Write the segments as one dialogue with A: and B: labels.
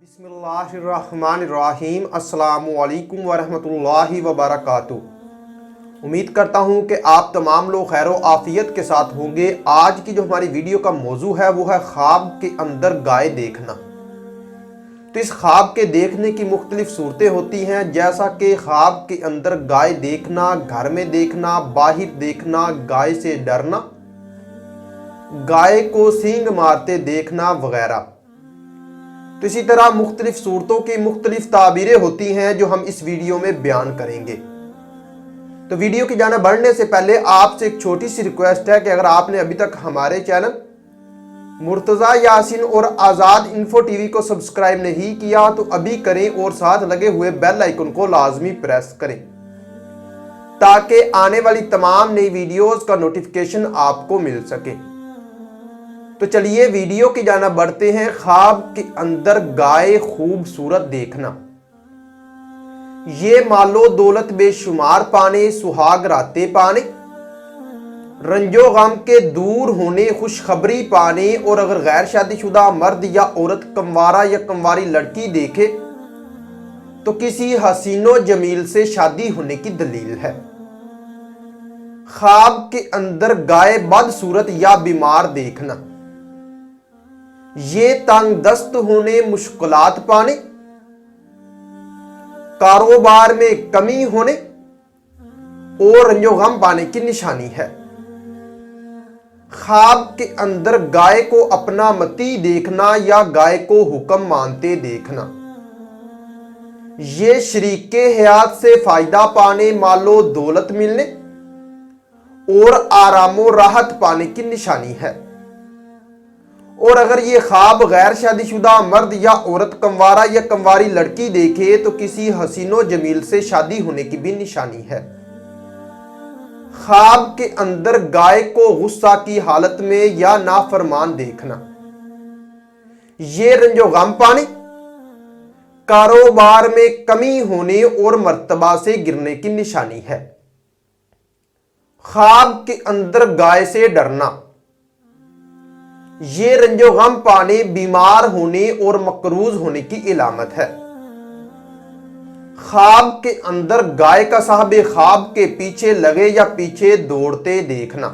A: बिस्मिल्लाहिर्रहमानिर्रहीम। अस्सलामुअलैकुम वरहमतुल्लाहि वबरकातुहू। उम्मीद करता हूँ कि आप तमाम लोग खैर व आफियत के साथ होंगे। आज की जो हमारी वीडियो का मौजू है वो है ख्वाब के अंदर गाय देखना। तो इस ख्वाब के देखने की मुख्तलिफ सूरतें होती हैं, जैसा कि ख्वाब के अंदर गाय देखना, घर में देखना, बाहर देखना, गाय से डरना, गाय को सींग मारते देखना वगैरह। तो इसी तरह मुख्तलिफ सूरतों की मुख्तलिफ ताबीरें होती हैं जो हम इस वीडियो में बयान करेंगे। तो वीडियो की जानिब बढ़ने से पहले आपसे एक छोटी सी रिक्वेस्ट है कि अगर आपने अभी तक हमारे चैनल मुर्तज़ा यासीन और आज़ाद इन्फो टीवी को सब्सक्राइब नहीं किया तो अभी करें और साथ लगे हुए बेल आइकन को लाजमी प्रेस करें ताकि आने वाली तमाम नई वीडियोस का नोटिफिकेशन आपको मिल सके। तो चलिए वीडियो की जानिब बढ़ते हैं। ख्वाब के अंदर गाय खूबसूरत देखना, ये मालो दौलत बेशुमार पाने, सुहाग रातें पाने, रंजो गम के दूर होने, खुशखबरी पाने, और अगर गैर शादीशुदा मर्द या औरत कंवारा या कंवारी लड़की देखे तो किसी हसीनो जमील से शादी होने की दलील है। ख्वाब के अंदर गाय बदसूरत या बीमार देखना, ये तंग दस्त होने, मुश्किलात पाने, कारोबार में कमी होने और रंजो गम पाने की निशानी है। ख्वाब के अंदर गाय को अपना मती देखना या गाय को हुक्म मानते देखना, ये शरीके हयात से फायदा पाने, मालो दौलत मिलने और आरामो राहत पाने की निशानी है। और अगर ये ख्वाब गैर शादीशुदा मर्द या औरत कंवारा या कंवारी लड़की देखे तो किसी हसीनो जमील से शादी होने की भी निशानी है। ख्वाब के अंदर गाय को गुस्सा की हालत में या नाफरमान देखना, ये रंजो गम पाने, कारोबार में कमी होने और मर्तबा से गिरने की निशानी है। ख्वाब के अंदर गाय से डरना, ये रंजो गम पाने, बीमार होने और मकरूज होने की इलामत है। ख्वाब के अंदर गाय का साहब ख्वाब के पीछे लगे या पीछे दौड़ते देखना,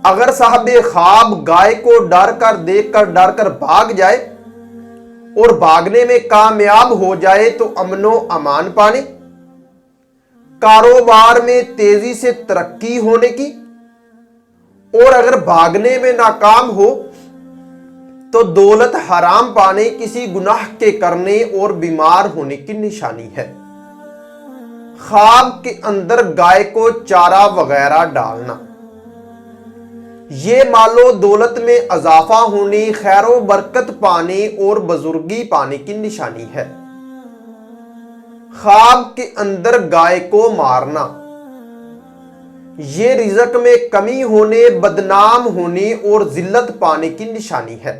A: अगर साहब ख्वाब गाय को डर कर भाग जाए और भागने में कामयाब हो जाए तो अमनो अमान पाने, कारोबार में तेजी से तरक्की होने की, और अगर भागने में नाकाम हो तो दौलत हराम पाने, किसी गुनाह के करने और बीमार होने की निशानी है। ख्वाब के अंदर गाय को चारा वगैरह डालना, ये मालो दौलत में इजाफा होने, खैरो बरकत पाने और बुजुर्गी पाने की निशानी है। ख्वाब के अंदर गाय को मारना, ये रिज़्क में कमी होने, बदनाम होने और जिल्लत पाने की निशानी है।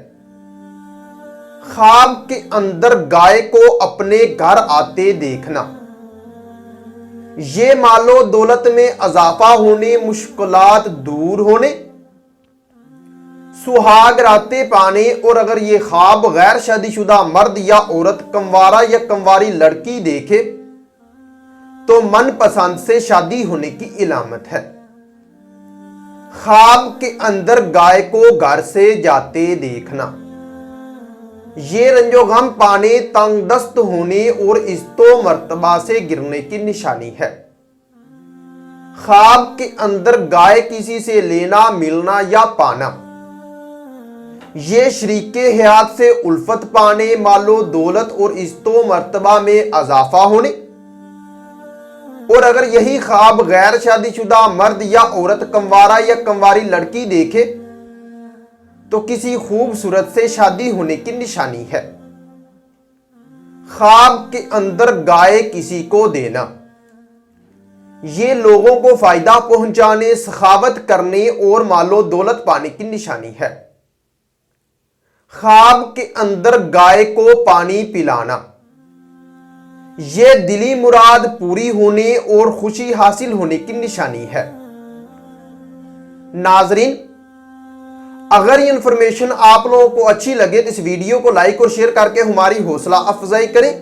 A: ख्वाब के अंदर गाय को अपने घर आते देखना, ये मालो दौलत में इजाफा होने, मुश्किलात दूर होने, सुहाग रातें पाने, और अगर ये ख्वाब गैर शादीशुदा मर्द या औरत कंवारा या कंवारी लड़की देखे तो मनपसंद से शादी होने की इलामत है। ख्वाब के अंदर गाय को घर से जाते देखना, ये रंजो गम पाने, तंग दस्त होने और इज्जतो मर्तबा से गिरने की निशानी है। ख्वाब के अंदर गाय किसी से लेना, मिलना या पाना, ये शरीके हयात से उल्फत पाने, मालो दौलत और इज्जतो मर्तबा में इजाफा होने, और अगर यही ख्वाब गैर शादीशुदा मर्द या औरत कंवारा या कंवारी लड़की देखे तो किसी खूबसूरत से शादी होने की निशानी है। ख्वाब के अंदर गाय किसी को देना, ये लोगों को फायदा पहुंचाने, सखावत करने और मालो दौलत पाने की निशानी है। ख्वाब के अंदर गाय को पानी पिलाना, ये दिली मुराद पूरी होने और खुशी हासिल होने की निशानी है। नाजरीन, اگر یہ انفارمیشن آپ لوگوں کو اچھی لگے تو اس ویڈیو کو لائک اور شیئر کر کے ہماری حوصلہ افزائی کریں،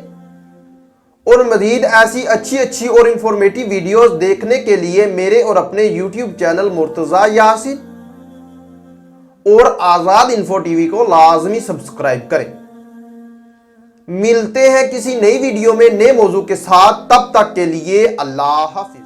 A: اور مزید ایسی اچھی اور انفارمیٹیو ویڈیوز دیکھنے کے لیے میرے اور اپنے یوٹیوب چینل مرتضی یاسین اور آزاد انفو ٹی وی کو لازمی سبسکرائب کریں۔ ملتے ہیں کسی نئی ویڈیو میں نئے موضوع کے ساتھ، تب تک کے لیے اللہ حافظ۔